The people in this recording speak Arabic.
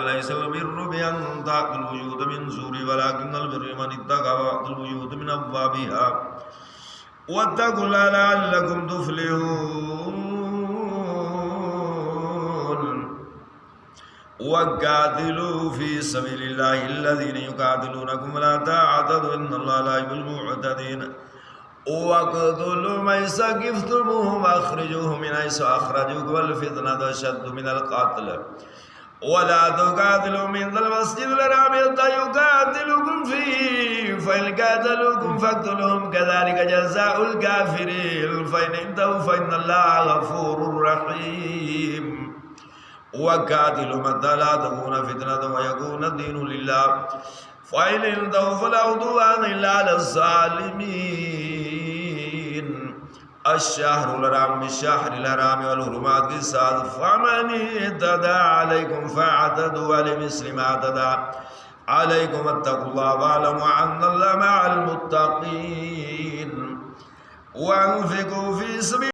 ليس البر بأن تأتوا البيوت من زور ولكن البر من اتقى وأتوا البيوت من أبوابها واتقوا الله لعلكم تفلحون وقاتلوا في سبيل الله الذين يقاتلونكم ولا تعتدوا إن الله لا يحب المعتدين واقتلوا من ثقفتموهم واخرجوهم من حيث أخرجوكم والفتنة أشد من القتل ولا تقاتلوا من المسجد الحرام حتى يقاتلوكم فيه فإن قاتلوكم فاقتلوهم كذلك جزاء الكافرين فإن انتهوا فإن الله غفور رحيم وقاتلوا متى لا تكون فتنة ويكون الدين لله فإن انتهوا فلا عدوان إلا على الظالمين الشهر الحرام بالشهر الحرام والحرمات قصاص فمن اعتدى عليكم فاعتدوا عليه مثل ما اعتدى عليكم اتقوا الله واعلموا أن الله مع المتقين وأنفقوا في سبيل